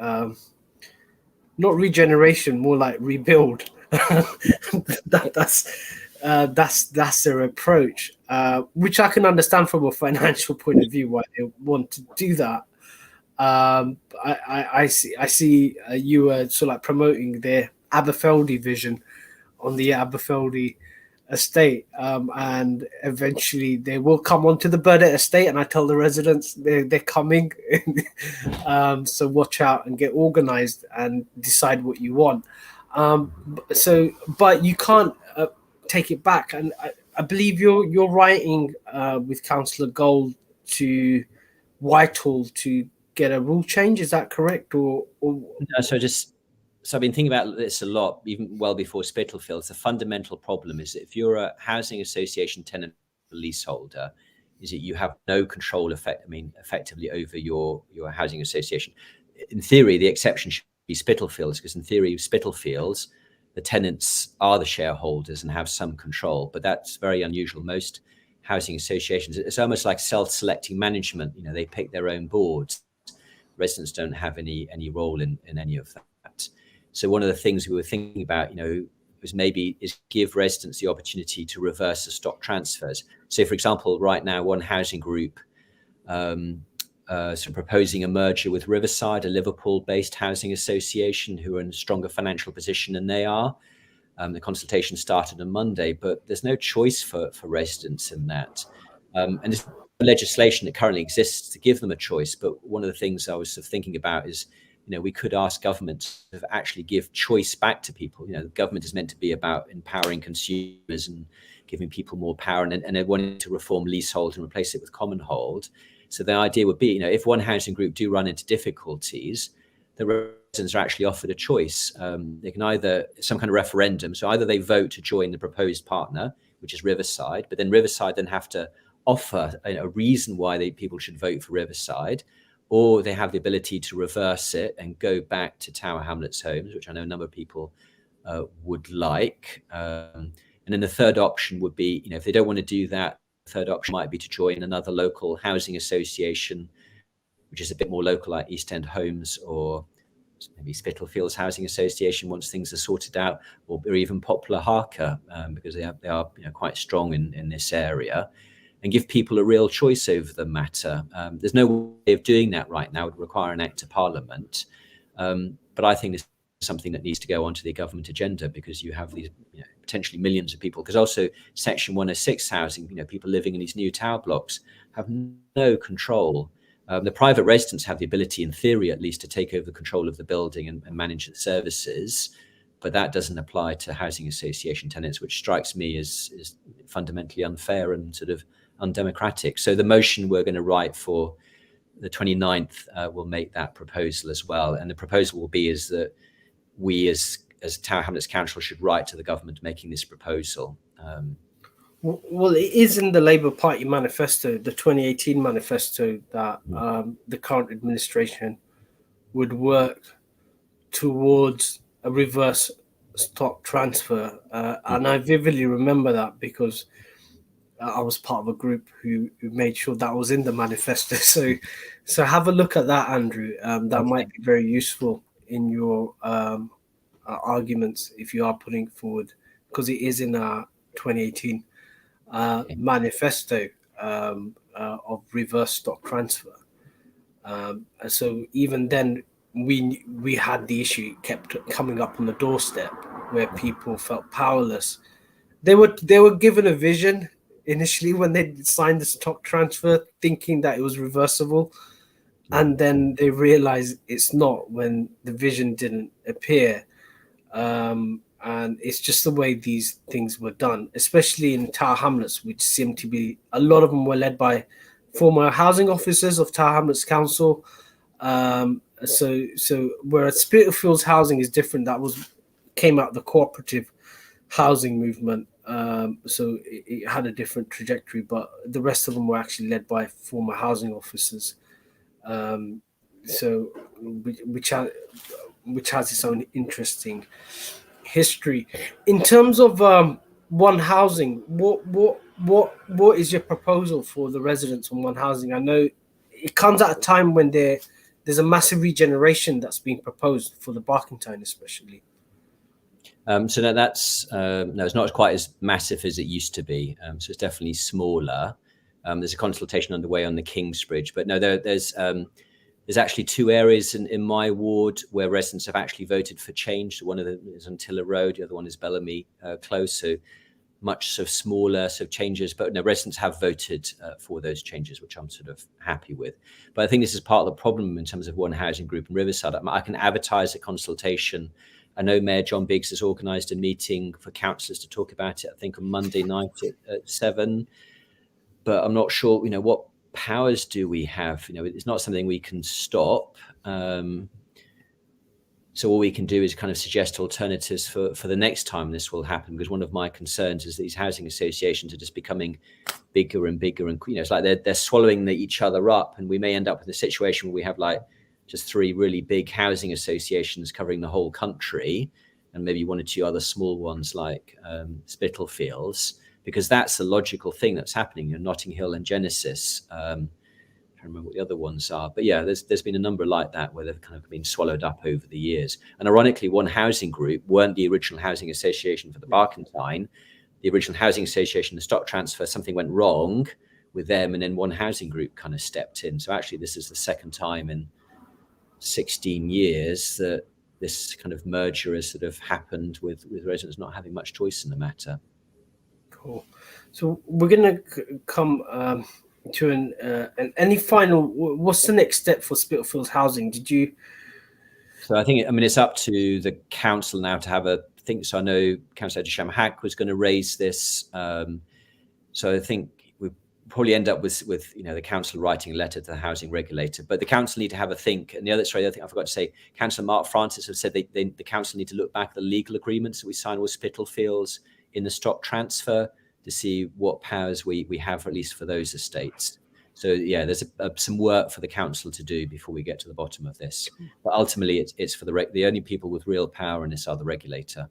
not regeneration, more like rebuild. That's their approach, which I can understand from a financial point of view why they want to do that. I see you were sort of like promoting their Aberfeldy vision on the Aberfeldy estate, and eventually they will come onto the Burdett estate, and I tell the residents they're coming. So watch out and get organized and decide what you want. But you can't take it back, and I believe you're writing with Councillor Gold to Whitehall to get a rule change. Is that correct? Or no, so I've been thinking about this a lot, even well before Spitalfields. The fundamental problem is that if you're a housing association tenant leaseholder, is that you have no control effectively over your housing association. In theory, the exception should be Spitalfields, because in theory, Spitalfields, the tenants are the shareholders and have some control, but that's very unusual. Most housing associations, it's almost like self-selecting management. They pick their own boards. residents don't have any role in any of that. So one of the things we were thinking about, was maybe is give residents the opportunity to reverse the stock transfers. So, for example, right now, one housing group sort of proposing a merger with Riverside, a Liverpool-based housing association who are in a stronger financial position than they are. The consultation started on Monday, but there's no choice for residents in that. And there's legislation that currently exists to give them a choice. But one of the things I was sort of thinking about is, we could ask government to actually give choice back to people. The government is meant to be about empowering consumers and giving people more power, and they're wanting to reform leasehold and replace it with common hold. So the idea would be, if one housing group do run into difficulties, the residents are actually offered a choice. They can either some kind of referendum. So either they vote to join the proposed partner, which is Riverside, but then Riverside then have to offer a reason why people should vote for Riverside, or they have the ability to reverse it and go back to Tower Hamlets homes, which I know a number of people would like. And then the third option would be, if they don't want to do that, the third option might be to join another local housing association, which is a bit more local, like East End Homes or maybe Spitalfields Housing Association once things are sorted out, or even Poplar Harker, because they are quite strong in this area, and give people a real choice over the matter. There's no way of doing that right now. It would require an act of parliament. But I think this is something that needs to go onto the government agenda, because you have these potentially millions of people, because also Section 106 housing, people living in these new tower blocks have no control. The private residents have the ability, in theory at least, to take over control of the building and manage the services. But that doesn't apply to housing association tenants, which strikes me as fundamentally unfair and sort of undemocratic. So the motion we're going to write for the 29th will make that proposal as well. And the proposal will be is that we as Tower Hamlets Council should write to the government making this proposal. Well, it is in the Labour Party manifesto, the 2018 manifesto, that the current administration would work towards a reverse stock transfer. And I vividly remember that because I was part of a group who made sure that was in the manifesto. So have a look at that, Andrew. That might be very useful in your arguments if you are putting forward, because it is in our 2018 manifesto of reverse stock transfer. So even then, we had the issue kept coming up on the doorstep where people felt powerless. They were given a vision initially when they signed the stock transfer, thinking that it was reversible, and then they realized it's not when the vision didn't appear. And it's just the way these things were done, especially in Tower Hamlets, which seemed to be, a lot of them were led by former housing officers of Tower Hamlets Council. So whereas Spitalfields Housing is different, that came out of the cooperative housing movement. So it had a different trajectory, but the rest of them were actually led by former housing officers. So which has its own interesting history. In terms of One Housing, what is your proposal for the residents on One Housing? I know it comes at a time when there's a massive regeneration that's being proposed for the Barkington especially. So no, that's it's not quite as massive as it used to be. So it's definitely smaller. There's a consultation underway on the Kingsbridge, but no, there's actually two areas in my ward where residents have actually voted for change. One of them is on Cllr Road, the other one is Bellamy Close. So much sort of smaller sort of changes, but no, residents have voted for those changes, which I'm sort of happy with. But I think this is part of the problem in terms of One Housing Group in Riverside. I can advertise a consultation. I know Mayor John Biggs has organised a meeting for councillors to talk about it, I think on Monday night at 7. But I'm not sure, what powers do we have? It's not something we can stop. So all we can do is kind of suggest alternatives for the next time this will happen, because one of my concerns is that these housing associations are just becoming bigger and bigger, and it's like they're swallowing each other up, and we may end up in a situation where we have like just 3 really big housing associations covering the whole country, and maybe 1 or 2 other small ones like Spitalfields, because that's the logical thing that's happening. Notting Hill and Genesis can't remember what the other ones are, but yeah, there's been a number like that where they've kind of been swallowed up over the years. And ironically, One Housing Group weren't the original housing association for the Barkentine. The original housing association, the stock transfer, something went wrong with them, and then One Housing Group kind of stepped in. So actually, this is the second time in 16 years that this kind of merger has sort of happened with residents not having much choice in the matter. Cool. So we're going to come to an any final. What's the next step for Spitalfields Housing? Did you? So I think, I mean, it's up to the council now to have a think. So I know Councillor Shamhak was going to raise this. So I think we probably end up with the council writing a letter to the housing regulator. But the council need to have a think. And the other thing I forgot to say, Councillor Mark Francis have said the council need to look back at the legal agreements that we signed with Spitalfields in the stock transfer to see what powers we have, at least for those estates. So yeah, there's some work for the council to do before we get to the bottom of this. But ultimately, it's for the only people with real power in this are the regulator.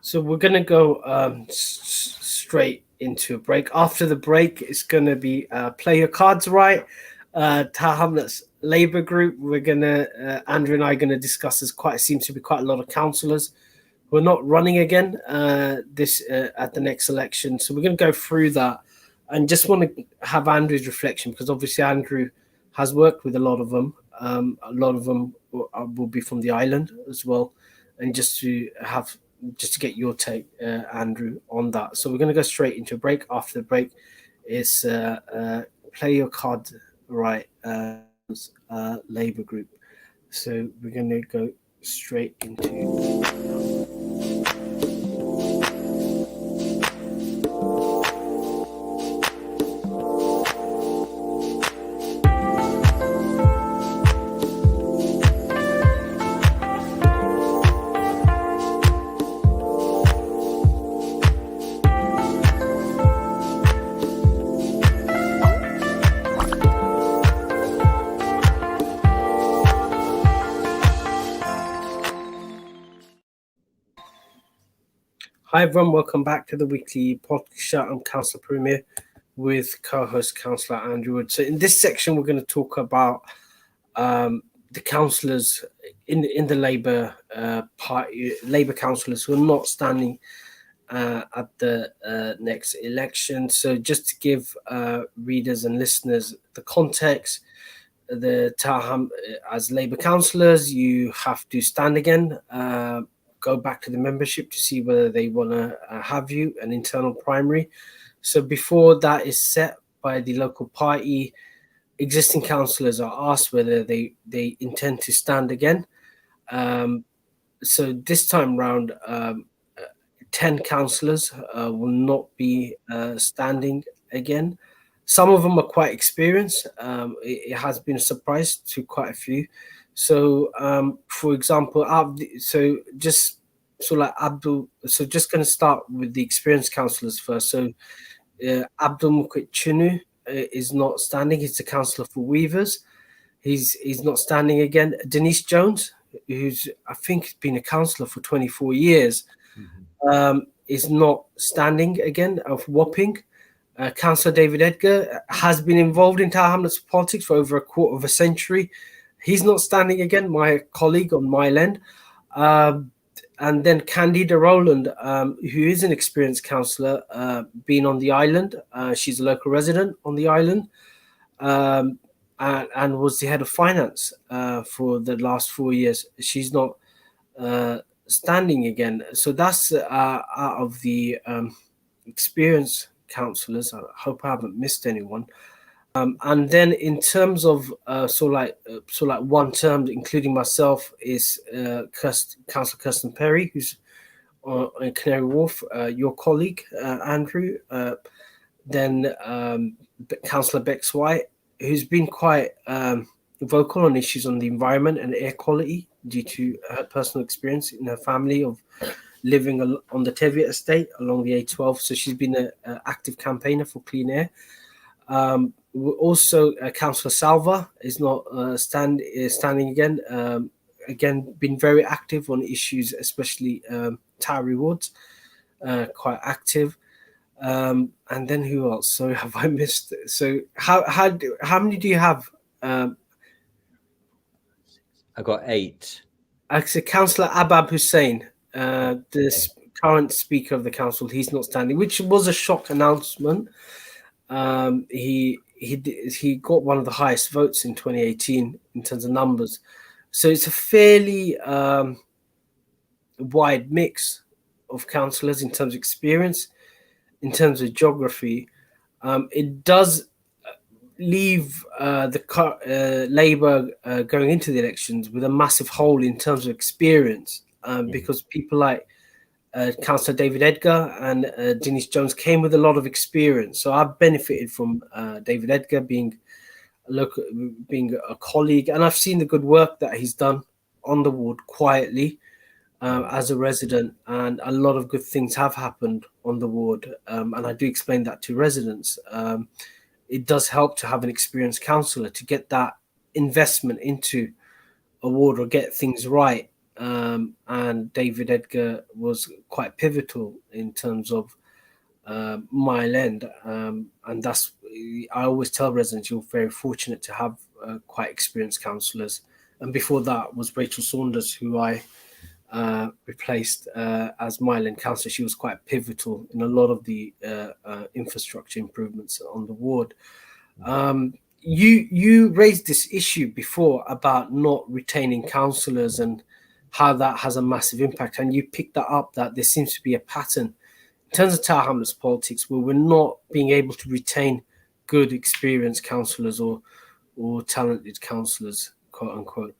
So we're going to go straight into a break. After the break, it's going to be Play Your Cards Right. Tower Hamlets Labour Group. We're going to Andrew and I are going to discuss. Seems to be quite a lot of councillors who are not running again at the next election. So we're going to go through that. And just want to have Andrew's reflection, because obviously Andrew has worked with a lot of them. A lot of them will be from the island as well. And just to get your take, Andrew, on that. So we're going to go straight into a break. After the break is Play Your Card Right, Labour Group. So we're going to go straight into... Hi everyone, welcome back to the weekly podcast. I'm Councillor Puru with co-host Councillor Andrew Wood. So in this section, we're going to talk about the councillors in the Labour Party, Labour councillors who are not standing at the next election. So just to give readers and listeners the context, the Taham as Labour councillors, you have to stand again. Go back to the membership to see whether they want to have you an internal primary. So before that is set by the local party, existing councillors are asked whether they intend to stand again. So this time round, 10 councillors will not be standing again. Some of them are quite experienced. It has been a surprise to quite a few. So, for example, just going to start with the experienced councillors first. So, Abdul Mukwit Chinu is not standing. He's the councillor for Weavers. He's not standing again. Denise Jones, who's I think been a councillor for 24 years, is not standing again. Of Wapping. Councillor David Edgar has been involved in Tower Hamlets politics for over a quarter of a century. He's not standing again, my colleague on Miah End. And then Candida Rowland, who is an experienced councillor, been on the island. She's a local resident on the island and was the head of finance for the last 4 years. She's not standing again. So that's out of the experienced councillors. I hope I haven't missed anyone. And then in terms of one term, including myself, is Councillor Kirsten Perry, who's on Canary Wharf, your colleague, Andrew. Then Councillor Bex White, who's been quite vocal on issues on the environment and air quality due to her personal experience in her family of living on the Teviot estate along the A12. So she's been an active campaigner for clean air. Also, Councillor Salva is not standing again. Again, been very active on issues, especially Tower Rewards, quite active. And then who else? So have I missed it? So how many do you have? I've got 8. Actually, Councillor Abab Hussein, the current Speaker of the Council, he's not standing, which was a shock announcement. He got one of the highest votes in 2018 in terms of numbers. So it's a fairly wide mix of councillors in terms of experience, in terms of geography. It does leave the Labour going into the elections with a massive hole in terms of experience, because people like Councillor David Edgar and Denise Jones came with a lot of experience. So I've benefited from David Edgar being a colleague, and I've seen the good work that he's done on the ward quietly as a resident, and a lot of good things have happened on the ward, and I do explain that to residents. It does help to have an experienced councillor to get that investment into a ward or get things right. And David Edgar was quite pivotal in terms of Mile End. And that's, I always tell residents, you're very fortunate to have quite experienced councillors. And before that was Rachel Saunders, who I replaced as Mile End councillor. She was quite pivotal in a lot of the infrastructure improvements on the ward. You raised this issue before about not retaining councillors and how that has a massive impact, and you picked that up, that there seems to be a pattern in terms of Tower Hamlets politics where we're not being able to retain good, experienced councillors or talented councillors, quote unquote.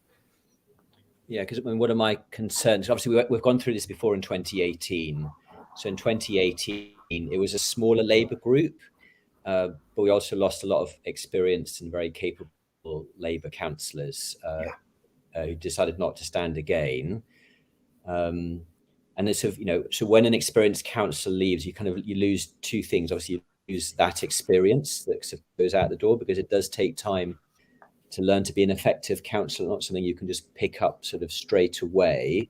Yeah, because I mean, one of my concerns, obviously we've gone through this before in 2018. So in 2018, it was a smaller Labour group, but we also lost a lot of experienced and very capable Labour councillors who decided not to stand again. And it's sort of, so when an experienced councillor leaves, you lose two things. Obviously, you lose that experience that goes out the door, because it does take time to learn to be an effective councillor, not something you can just pick up sort of straight away.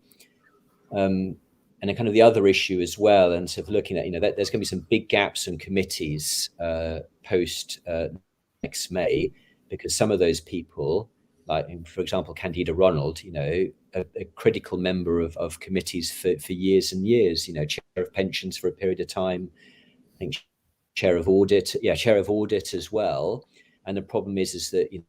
And then kind of the other issue as well, and sort of looking at, that there's going to be some big gaps in committees post next May, because some of those people, like, for example, Candida Ronald, a critical member of committees for years and years, chair of pensions for a period of time, I think chair of audit as well. And the problem is that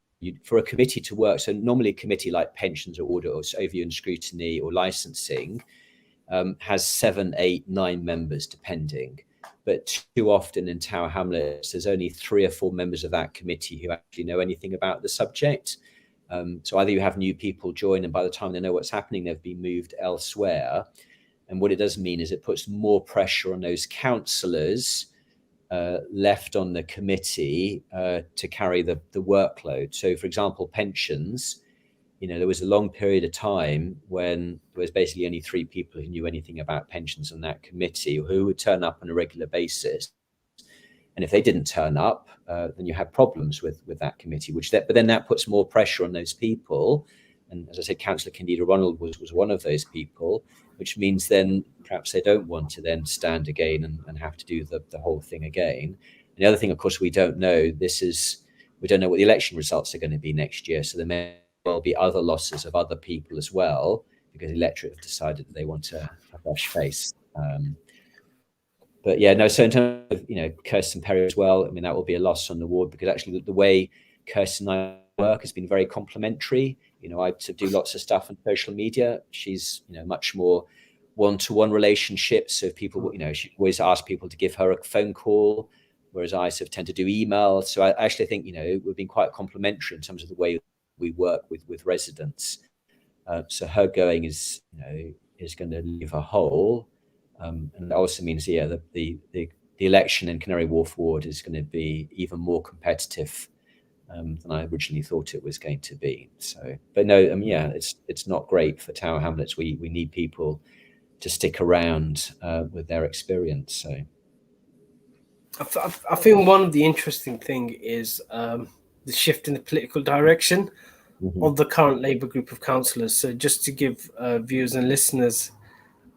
for a committee to work, so normally a committee like pensions or audit or overview and scrutiny or licensing has 7, 8, 9 members depending. But too often in Tower Hamlets, there's only 3 or 4 members of that committee who actually know anything about the subject. So either you have new people join, and by the time they know what's happening, they've been moved elsewhere. And what it does mean is it puts more pressure on those councillors left on the committee to carry the workload. So, for example, pensions, there was a long period of time when there was basically only 3 people who knew anything about pensions on that committee, who would turn up on a regular basis. And if they didn't turn up, then you have problems with that committee, but then that puts more pressure on those people. And as I said, Councillor Candida Ronald was one of those people, which means then perhaps they don't want to then stand again and have to do the whole thing again. And the other thing, of course, we don't know what the election results are going to be next year. So there may well be other losses of other people as well, because the electorate have decided that they want a fresh face. But yeah, no, so in terms of, Kirsten Perry as well, I mean, that will be a loss on the ward, because actually the way Kirsten and I work has been very complementary. I do lots of stuff on social media. She's, much more one-to-one relationships. So if people, she always asks people to give her a phone call, whereas I sort of tend to do email. So I actually think, we've been quite complementary in terms of the way we work with residents. So her going is going to leave a hole. And that also means, the election in Canary Wharf ward is going to be even more competitive than I originally thought it was going to be. So, but no, it's not great for Tower Hamlets. We need people to stick around with their experience. So, I think one of the interesting thing is the shift in the political direction of the current Labour group of councillors. So, just to give viewers and listeners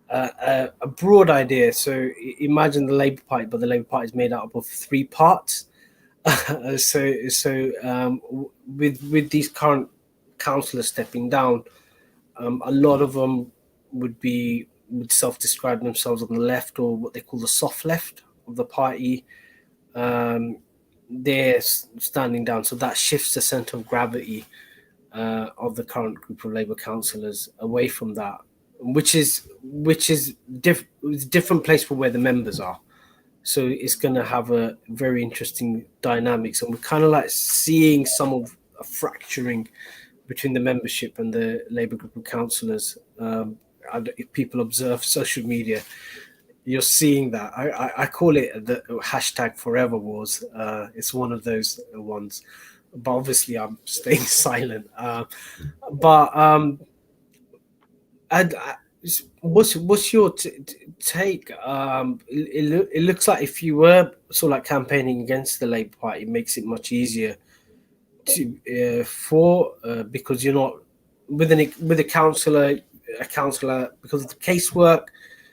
a broad idea. So imagine the Labour Party, but the Labour Party is made up of three parts. With these current councillors stepping down, a lot of them would self-describe themselves on the left, or what they call the soft left of the party. They're standing down, so that shifts the centre of gravity of the current group of Labour councillors away from that, which is different place for where the members are. So it's going to have a very interesting dynamics, and we're kind of like seeing some of a fracturing between the membership and the Labour group of councillors. If people observe social media, you're seeing that. I call it the hashtag Forever Wars. It's one of those ones, but obviously I'm staying silent. What's your take? It looks like if you were sort of like campaigning against the Labour Party, it makes it much easier to because you're not with a councillor because of the casework.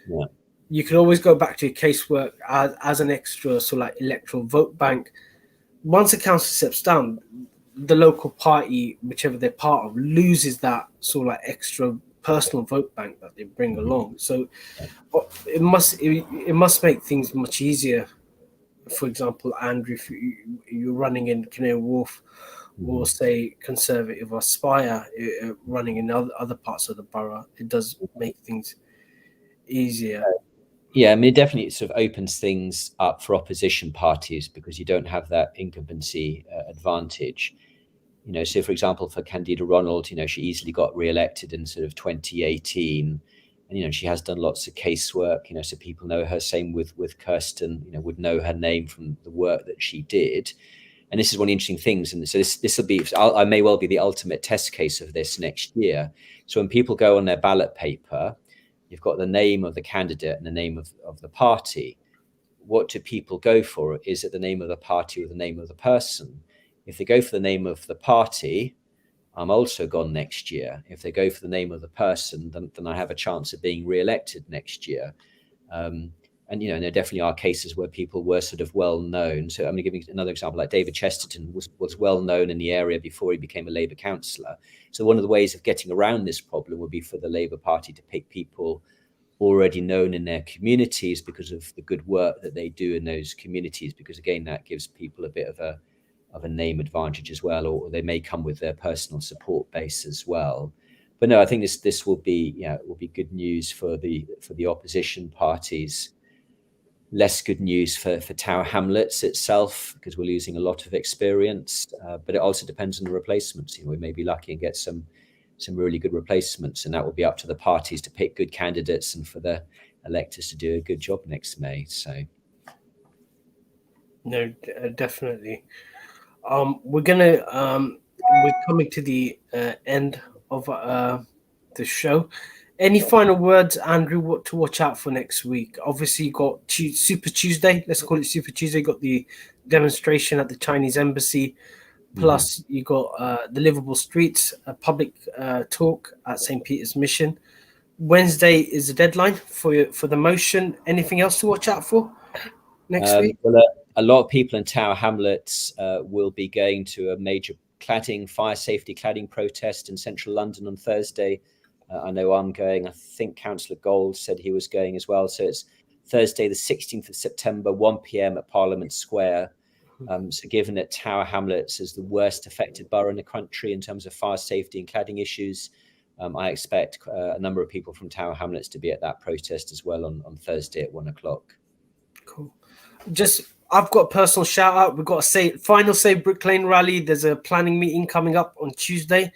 Yeah. You can always go back to your casework as an extra sort of like electoral vote bank. Once a councillor steps down, the local party, whichever they're part of, loses that sort of like extra personal vote bank that they bring along. So it must make things much easier. For example, Andrew, if you're running in Canary Wharf, or say Conservative or Spire running in other parts of the borough, it does make things easier. Yeah, I mean, it definitely sort of opens things up for opposition parties because you don't have that incumbency advantage. You know, so for example, for Candida Ronald, you know, she easily got re-elected in sort of 2018, and you know, she has done lots of casework. You know, so people know her. Same with Kirsten. You know, would know her name from the work that she did. And this is one of the interesting things. And so this will be, I may well be the ultimate test case of this next year. So when people go on their ballot paper, you've got the name of the candidate and the name of the party. What do people go for? Is it the name of the party or the name of the person? If they go for the name of the party, I'm also gone next year. If they go for the name of the person, then I have a chance of being re-elected next year. And, you know, there definitely are cases where people were sort of well known. So I'm going to give you another example, like David Chesterton was well known in the area before he became a Labour councillor. So one of the ways of getting around this problem would be for the Labour Party to pick people already known in their communities because of the good work that they do in those communities, because again, that gives people a bit of a name advantage as well, or they may come with their personal support base as well. But no, I think this will be, it will be good news for the opposition parties. Less good news for Tower Hamlets itself, because we're losing a lot of experience. But it also depends on the replacements. You know, we may be lucky and get some really good replacements, and that will be up to the parties to pick good candidates and for the electors to do a good job next May. So, no, definitely. We're coming to the end of the show. Any final words, Andrew, what to watch out for next week? Obviously, you got Super Tuesday. Let's call it Super Tuesday. You got the demonstration at the Chinese embassy. Plus, you got the Liveable Streets, a public talk at St. Peter's Mission. Wednesday is the deadline for the motion. Anything else to watch out for next week? Well, a lot of people in Tower Hamlets will be going to a major fire safety cladding protest in central London on Thursday. I know I'm going. I think Councillor Gold said he was going as well. So it's Thursday, the 16th of September, 1 p.m. at Parliament Square. So given that Tower Hamlets is the worst affected borough in the country in terms of fire safety and cladding issues, I expect a number of people from Tower Hamlets to be at that protest as well on Thursday at 1 o'clock. Cool. I've got a personal shout out. We've got a final Save Brick Lane rally. There's a planning meeting coming up on Tuesday.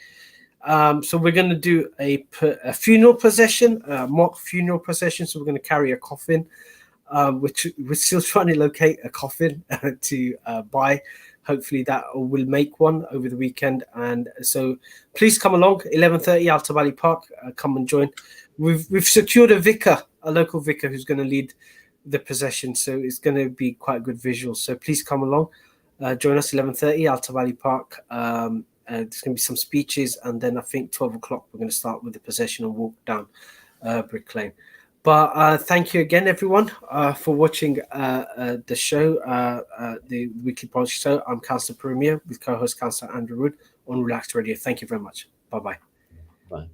So we're going to do a funeral procession, mock funeral procession. So we're going to carry a coffin, which we're still trying to locate a coffin to buy. Hopefully that will make one over the weekend. And so please come along, 11:30 Alta Valley Park. Come and join. We've secured a local vicar who's going to lead the procession. So it's going to be quite a good visual. So please come along, join us 11:30 Alta Valley Park. There's going to be some speeches, and then I think 12 o'clock we're going to start with the procession and walk down Brick Lane. But thank you again, everyone, for watching the show, the weekly policy show. I'm Councillor Puru with co-host Councillor Andrew Wood on Relaxed Radio. Thank you very much. Bye-bye. Bye.